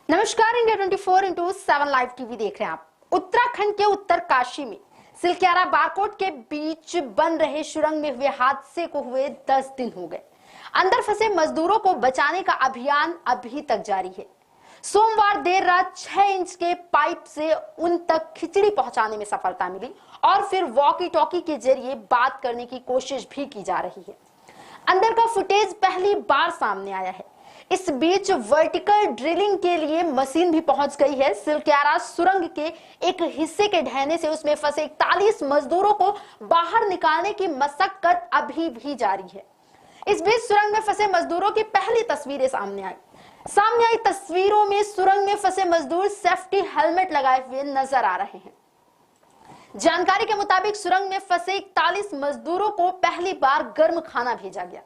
नमस्कार, India 24/7 live TV देख रहे हैं आप। उत्तराखंड के उत्तरकाशी में सिलक्यारा बारकोट के बीच बन रहे सुरंग में हुए हादसे को हुए 10 दिन हो गए। अंदर फंसे मजदूरों को बचाने का अभियान अभी तक जारी है। सोमवार देर रात 6 इंच के पाइप से उन तक खिचड़ी पहुंचाने में सफलता मिली और फिर वॉकी टॉकी के जरिए बात करने की कोशिश भी की जा रही है। अंदर का फुटेज पहली बार सामने आया है। इस बीच वर्टिकल ड्रिलिंग के लिए मशीन भी पहुंच गई है। सिलक्यारा सुरंग के एक हिस्से के ढहने से उसमें फंसे 41 मजदूरों को बाहर निकालने की मशक्कत अभी भी जारी है। इस बीच सुरंग में फंसे मजदूरों की पहली तस्वीरें सामने आई तस्वीरों में सुरंग में फंसे मजदूर सेफ्टी हेलमेट लगाए हुए नजर आ रहे हैं। जानकारी के मुताबिक सुरंग में फंसे 41 मजदूरों को पहली बार गर्म खाना भेजा गया।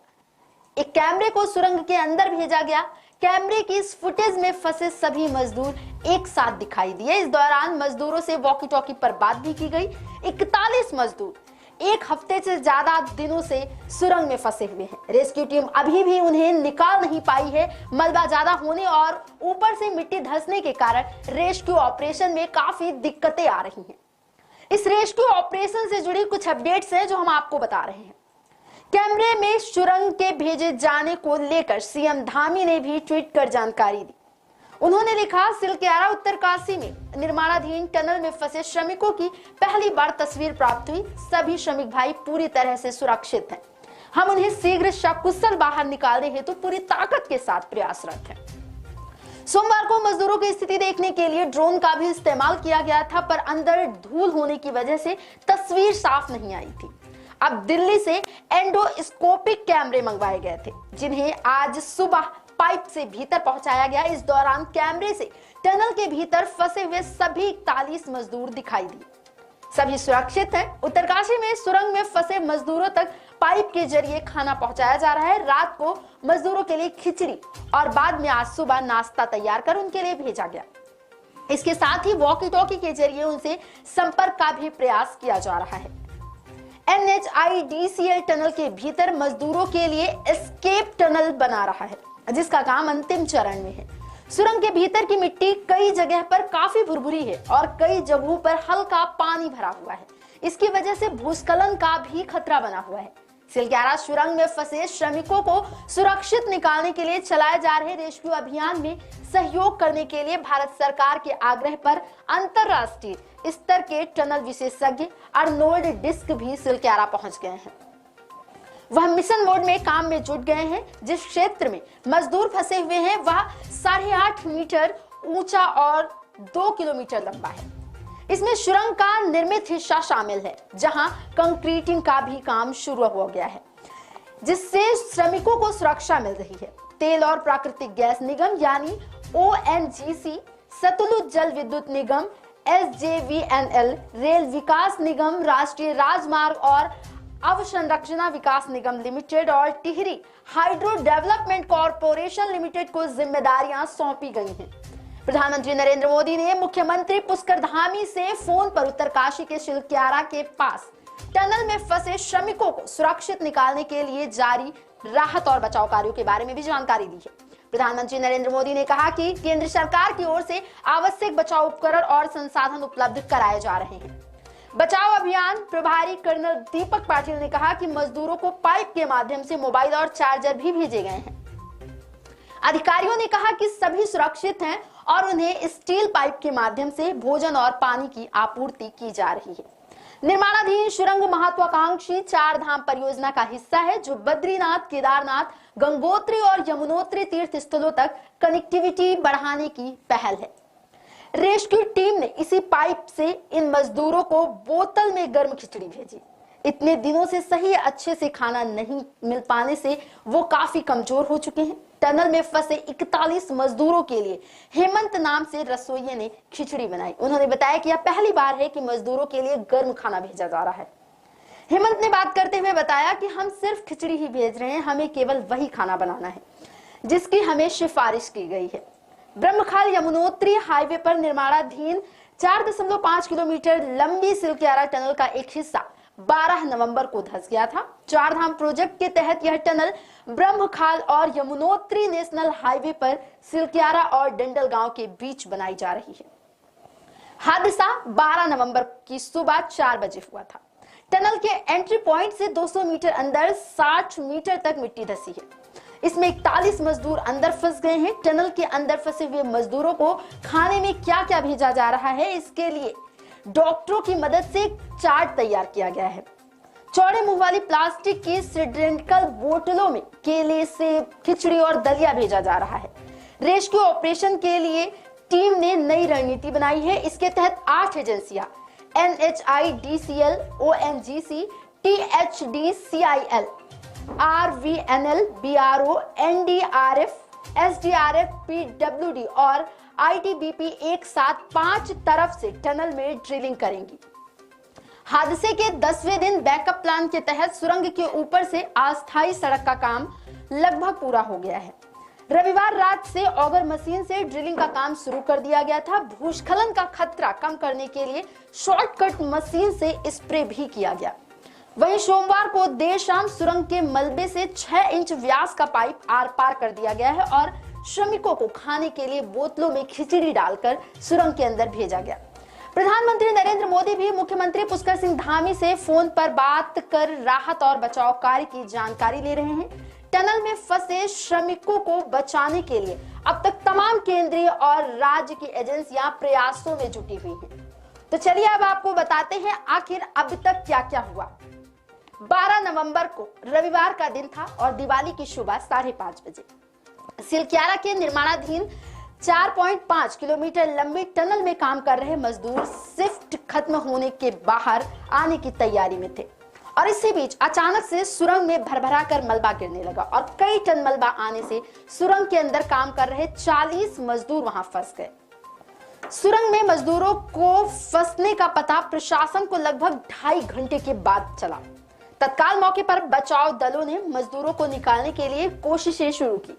एक कैमरे को सुरंग के अंदर भेजा गया। कैमरे की इस फुटेज में फंसे सभी मजदूर एक साथ दिखाई दिए। इस दौरान मजदूरों से वॉकी टॉकी पर बात भी की गई। 41 मजदूर एक हफ्ते से ज्यादा दिनों से सुरंग में फंसे हुए हैं। रेस्क्यू टीम अभी भी उन्हें निकाल नहीं पाई है। मलबा ज्यादा होने और ऊपर से मिट्टी धंसने के कारण रेस्क्यू ऑपरेशन में काफी दिक्कतें आ रही हैं। इस रेस्क्यू ऑपरेशन से जुड़ी कुछ अपडेट्स हैं जो हम आपको बता रहे हैं। कैमरे में सुरंग के भेजे जाने को लेकर सीएम धामी ने भी ट्वीट कर जानकारी दी। उन्होंने लिखा, सिलक्यारा उत्तरकाशी में निर्माणाधीन टनल में फंसे श्रमिकों की पहली बार तस्वीर प्राप्त हुई। सभी श्रमिक भाई पूरी तरह से सुरक्षित हैं। हम उन्हें शीघ्र सकुशल बाहर निकालने हेतु पूरी ताकत के साथ प्रयासरत हैं। सोमवार को मजदूरों की स्थिति देखने के लिए ड्रोन का भी इस्तेमाल किया गया था, पर अंदर धूल होने की वजह से तस्वीर साफ नहीं आई थी। अब दिल्ली से एंडोस्कोपिक कैमरे मंगवाए गए थे, जिन्हें आज सुबह पाइप से भीतर पहुंचाया गया। इस दौरान कैमरे से टनल के भीतर फंसे हुए सभी 41 मजदूर दिखाई दिए। सभी सुरक्षित हैं। उत्तरकाशी में सुरंग में फंसे मजदूरों तक पाइप के जरिए खाना पहुंचाया जा रहा है। रात को मजदूरों के लिए खिचड़ी और बाद में आज सुबह नाश्ता तैयार कर उनके लिए भेजा गया। इसके साथ ही वॉकी टॉकी के जरिए उनसे संपर्क का भी प्रयास किया जा रहा है। NHIDCL टनल के भीतर मजदूरों के लिए एस्केप टनल बना रहा है, जिसका काम अंतिम चरण में है। सुरंग के भीतर की मिट्टी कई जगह पर काफी भुरभुरी है और कई जगहों पर हल्का पानी भरा हुआ है। इसकी वजह से भूस्खलन का भी खतरा बना हुआ है। सिलक्यारा सुरंग में फंसे श्रमिकों को सुरक्षित निकालने के लिए चलाए जा रहे रेस्क्यू अभियान में सहयोग करने के लिए भारत सरकार के आग्रह पर अंतरराष्ट्रीय स्तर के टनल विशेषज्ञ अर्नोल्ड डिस्क भी सिलक्यारा पहुंच गए हैं। वह मिशन मोड में काम में जुट गए हैं। जिस क्षेत्र में मजदूर फंसे हुए हैं वह 8.5 मीटर ऊंचा और 2 किलोमीटर लंबा है। इसमें सुरंग का निर्मित हिस्सा शामिल है, जहां कंक्रीटिंग का भी काम शुरू हो गया है, जिससे श्रमिकों को सुरक्षा मिल रही है। तेल और प्राकृतिक गैस निगम यानी ONGC, सतलुज जल विद्युत निगम SJVNL, रेल विकास निगम, राष्ट्रीय राजमार्ग और अवसंरचना विकास निगम लिमिटेड और Tehri hydro development corporation limited को जिम्मेदारियां सौंपी गई हैं। प्रधानमंत्री नरेंद्र मोदी ने मुख्यमंत्री पुष्कर धामी से फोन पर उत्तरकाशी के सिलक्यारा के पास टनल में फंसे श्रमिकों को सुरक्षित निकालने के लिए जारी राहत और बचाव कार्यों के बारे में भी जानकारी दी है। प्रधानमंत्री नरेंद्र मोदी ने कहा कि केंद्र सरकार की ओर से आवश्यक बचाव उपकरण और संसाधन उपलब्ध कराए जा रहे हैं। बचाव अभियान प्रभारी कर्नल दीपक पाटिल ने कहा कि मजदूरों को पाइप के माध्यम से मोबाइल और चार्जर भी भेजे गए हैं। अधिकारियों ने कहा कि सभी सुरक्षित हैं और उन्हें स्टील पाइप के माध्यम से भोजन और पानी की आपूर्ति की जा रही है। निर्माणाधीन सुरंग महत्वाकांक्षी 4 धाम परियोजना का हिस्सा है, जो बद्रीनाथ, केदारनाथ, गंगोत्री और यमुनोत्री तीर्थ स्थलों तक कनेक्टिविटी बढ़ाने की पहल है। रेस्क्यू टीम ने इसी पाइप से इन मजदूरों को बोतल में गर्म खिचड़ी भेजी। इतने दिनों से सही अच्छे से खाना नहीं मिल पाने से वो काफी कमजोर हो चुके हैं। टनल में फंसे 41 मजदूरों के लिए हेमंत नाम से रसोइये ने खिचड़ी बनाई। उन्होंने बताया कि यह पहली बार है कि मजदूरों के लिए गर्म खाना भेजा जा रहा है। हेमंत ने बात करते हुए बताया कि हम सिर्फ खिचड़ी ही भेज रहे हैं, हमें केवल वही खाना बनाना है जिसकी हमें सिफारिश की गई है। ब्रह्मखाल यमुनोत्री हाईवे पर निर्माणाधीन 4.5 किलोमीटर लंबी सिलक्यारा टनल का एक हिस्सा 12 नवंबर को धंस गया था। चारधाम प्रोजेक्ट के तहत यह टनल ब्रह्मखाल और यमुनोत्री नेशनल हाईवे पर सिलक्यारा और डंडल गांव के बीच बनाई जा रही है। हादसा 12 नवंबर की सुबह 4 बजे हुआ था। टनल के एंट्री पॉइंट से 200 मीटर अंदर 60 मीटर तक मिट्टी धंसी है। इसमें 41 मजदूर अंदर फंस गए हैं। टनल के अंदर फंसे हुए मजदूरों को खाने में क्या क्या भेजा जा रहा है, इसके लिए डॉक्टरों की मदद से चार्ट तैयार किया गया है। चौड़े मुंह वाली प्लास्टिक की सिलिंड्रिकल बोतलों में केले, सेब, खिचड़ी और दलिया भेजा जा रहा है। रेस्क्यू ऑपरेशन के लिए टीम ने नई रणनीति बनाई है। इसके तहत 8 एजेंसियां NHIDCL, ONGC, THDCIL, RVNL, BRO, NDRF, SDRF, PWD और ITBP एक साथ 5 तरफ से टनल में ड्रिलिंग करेंगी। हादसे के 10वें दिन बैकअप प्लान के तहत सुरंग के ऊपर से अस्थायी सड़क का काम लगभग पूरा हो गया है। रविवार रात से ऑगर मशीन से ड्रिलिंग का काम शुरू कर दिया गया था। भूस्खलन का खतरा कम करने के लिए शॉर्टकट मशीन से स्प्रे भी किया गया। वहीं सोमवार को देर शाम सुरंग के मलबे से 6 इंच व्यास का पाइप आर पार कर दिया गया है और श्रमिकों को खाने के लिए बोतलों में खिचड़ी डालकर सुरंग के अंदर भेजा गया। प्रधानमंत्री नरेंद्र मोदी भी मुख्यमंत्री पुष्कर सिंह धामी से फोन पर बात कर राहत और बचाव कार्य की जानकारी ले रहे हैं। टनल में फंसे श्रमिकों को बचाने के लिए अब तक तमाम केंद्रीय और राज्य की एजेंसियां प्रयासों में जुटी हुई हैं। तो चलिए अब आपको बताते हैं आखिर अब तक क्या क्या हुआ। 12 नवंबर को रविवार का दिन था और दिवाली की सुबह 5:30 बजे सिलक्यारा के निर्माणाधीन 4.5 किलोमीटर लंबी टनल में काम कर रहे मजदूर शिफ्ट खत्म होने के बाहर आने की तैयारी में थे और इसी बीच अचानक से सुरंग में भरभरा कर मलबा गिरने लगा और कई टन मलबा आने से सुरंग के अंदर काम कर रहे 40 मजदूर वहां फंस गए। सुरंग में मजदूरों को फंसने का पता प्रशासन को लगभग 2.5 घंटे के बाद चला। तत्काल मौके पर बचाव दलों ने मजदूरों को निकालने के लिए कोशिशें शुरू की।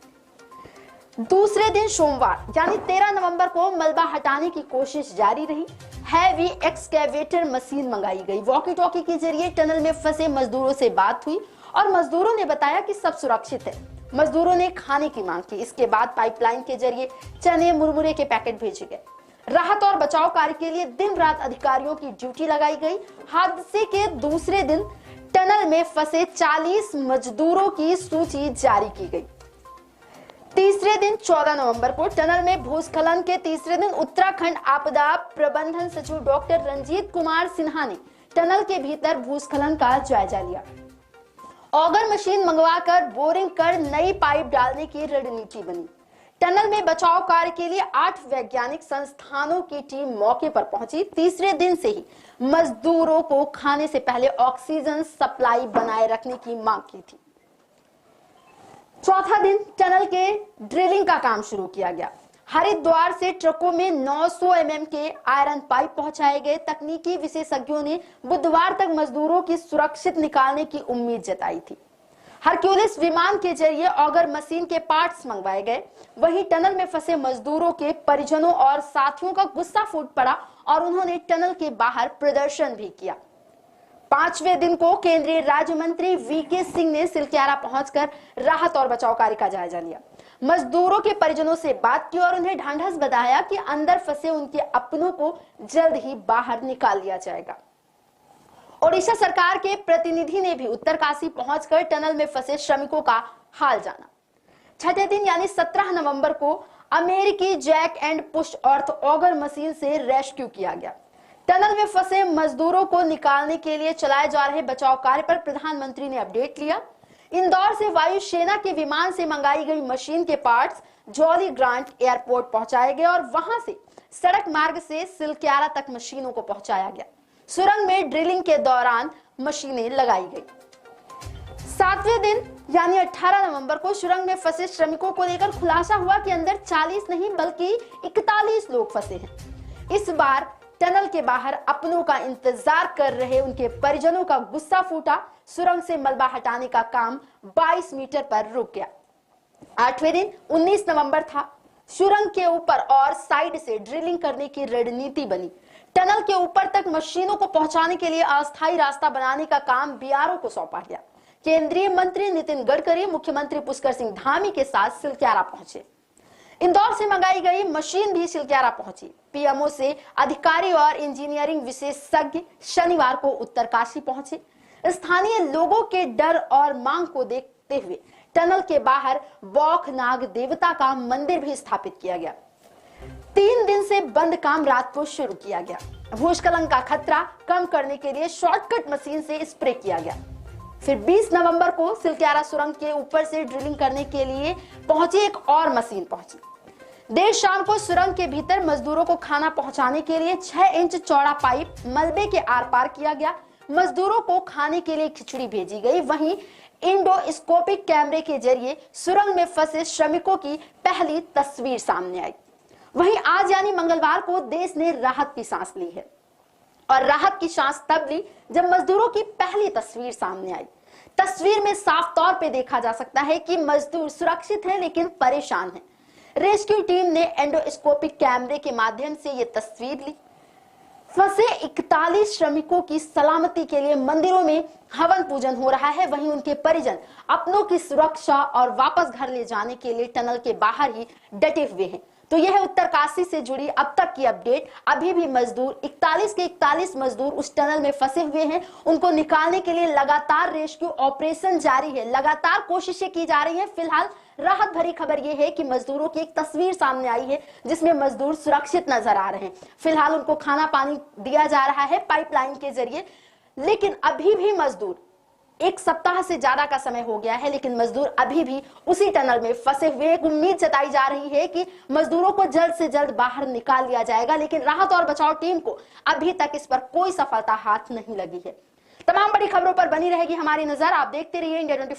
दूसरे दिन सोमवार यानी 13 नवंबर को मलबा हटाने की कोशिश जारी रही। हैवी एक्सकेवेटर मशीन मंगाई गई। वॉकी टॉकी के जरिए टनल में फंसे मजदूरों से बात हुई और मजदूरों ने बताया कि सब सुरक्षित है। मजदूरों ने खाने की मांग की। इसके बाद पाइपलाइन के जरिए चने मुरमुरे के पैकेट भेजे गए। राहत और बचाव कार्य के लिए दिन रात अधिकारियों की ड्यूटी लगाई गई। हादसे के दूसरे दिन टनल में फंसे 40 मजदूरों की सूची जारी की गई। तीसरे दिन 14 नवंबर को टनल में भूस्खलन के तीसरे दिन उत्तराखंड आपदा प्रबंधन सचिव डॉक्टर रंजीत कुमार सिन्हा ने टनल के भीतर भूस्खलन का जायजा लिया। ऑगर मशीन मंगवाकर बोरिंग कर नई पाइप डालने की रणनीति बनी। टनल में बचाव कार्य के लिए 8 वैज्ञानिक संस्थानों की टीम मौके पर पहुंची। तीसरे दिन से ही मजदूरों को खाने से पहले ऑक्सीजन सप्लाई बनाए रखने की मांग की थी। चौथा दिन टनल के ड्रिलिंग का काम शुरू किया गया। हरिद्वार से ट्रकों में 900 mm के आयरन पाइप पहुंचाए गए। तकनीकी विशेषज्ञों ने बुधवार तक मजदूरों की सुरक्षित निकालने की उम्मीद जताई थी। हरक्यूलिस विमान के जरिए ऑगर मशीन के पार्ट्स मंगवाए गए। वहीं टनल में फंसे मजदूरों के परिजनों और साथियों का गुस्सा फूट पड़ा और उन्होंने टनल के बाहर प्रदर्शन भी किया। 5वें दिन को केंद्रीय राज्य मंत्री VK सिंह ने सिलक्यारा पहुंचकर राहत और बचाव कार्य का जायजा लिया। मजदूरों के परिजनों से बात की और उन्हें ढांढस बताया कि अंदर फंसे उनके अपनों को जल्द ही बाहर निकाल लिया जाएगा। ओडिशा सरकार के प्रतिनिधि ने भी उत्तरकाशी पहुंचकर टनल में फंसे श्रमिकों का हाल जाना। छठे दिन यानी 17 नवंबर को अमेरिकी jack and push earth auger machine से रेस्क्यू किया गया। टनल में फंसे मजदूरों को निकालने के लिए चलाए जा रहे बचाव कार्य पर प्रधानमंत्री ने अपडेट लिया। इंदौर से वायुसेना के विमान से मंगाई गई मशीन के पार्ट्स जॉली ग्रांट एयरपोर्ट पहुंचाए गए और वहां से सड़क मार्ग से सिलक्यारा तक मशीनों को पहुंचाया गया। सुरंग में ड्रिलिंग के दौरान मशीनें लगाई गई। 7वें दिन यानी 18 नवंबर को सुरंग में फंसे श्रमिकों को लेकर खुलासा हुआ कि अंदर 40 नहीं बल्कि 41 लोग फंसे हैं। इस बार टनल के बाहर अपनों का इंतजार कर रहे उनके परिजनों का गुस्सा फूटा। सुरंग से मलबा हटाने का काम 22 मीटर पर रुक गया। 8वें दिन 19 नवंबर था। सुरंग के ऊपर और साइड से ड्रिलिंग करने की रणनीति बनी। टनल के ऊपर तक मशीनों को पहुंचाने के लिए अस्थायी रास्ता बनाने का काम बीआरओ को सौंपा गया। केंद्रीय मंत्री नितिन गडकरी मुख्यमंत्री पुष्कर सिंह धामी के साथ सिलक्यारा पहुंचे। इंदौर से मंगाई गई मशीन भी सिलक्यारा पहुंची। पीएमओ से अधिकारी और इंजीनियरिंग विशेषज्ञ शनिवार को उत्तरकाशी पहुंचे। स्थानीय लोगों के डर और मांग को देखते हुए टनल के बाहर बौखनाग देवता का मंदिर भी स्थापित किया गया। 3 दिन से बंद काम रात को शुरू किया गया। भूस्खलन का खतरा कम करने के लिए शॉर्टकट मशीन से स्प्रे किया गया। फिर 20 नवंबर को सिलक्यारा सुरंग के ऊपर से ड्रिलिंग करने के लिए पहुंची एक और मशीन पहुंची। देर शाम को सुरंग के भीतर मजदूरों को खाना पहुंचाने के लिए 6 इंच चौड़ा पाइप मलबे के आर पार किया गया। मजदूरों को खाने के लिए खिचड़ी भेजी गई। वहीं इंडोस्कोपिक कैमरे के जरिए सुरंग में फंसे श्रमिकों की पहली तस्वीर सामने आई। वहीं आज यानी मंगलवार को देश ने राहत की सांस ली है और राहत की सांस तब ली जब मजदूरों की पहली तस्वीर सामने आई। तस्वीर में साफ तौर पे देखा जा सकता है कि मजदूर सुरक्षित हैं लेकिन परेशान हैं। रेस्क्यू टीम ने एंडोस्कोपिक कैमरे के माध्यम से ये तस्वीर ली। फंसे 41 श्रमिकों की सलामती के लिए मंदिरों में हवन पूजन हो रहा है। वहीं उनके परिजन अपनों की सुरक्षा और वापस घर ले जाने के लिए टनल के बाहर ही डटे हुए हैं। तो यह है उत्तरकाशी से जुड़ी अब तक की अपडेट। अभी भी मजदूर 41 के 41 मजदूर उस टनल में फंसे हुए हैं। उनको निकालने के लिए लगातार रेस्क्यू ऑपरेशन जारी है, लगातार कोशिशें की जा रही हैं। फिलहाल राहत भरी खबर यह है कि मजदूरों की एक तस्वीर सामने आई है जिसमें मजदूर सुरक्षित नजर आ रहे हैं। फिलहाल उनको खाना पानी दिया जा रहा है पाइपलाइन के जरिए, लेकिन अभी भी मजदूर 1 सप्ताह से ज्यादा का समय हो गया है, लेकिन मजदूर अभी भी उसी टनल में फंसे हुए। एक उम्मीद जताई जा रही है कि मजदूरों को जल्द से जल्द बाहर निकाल लिया जाएगा, लेकिन राहत और बचाव टीम को अभी तक इस पर कोई सफलता हाथ नहीं लगी है। तमाम बड़ी खबरों पर बनी रहेगी हमारी नजर। आप देखते रहिए इंडिया 24।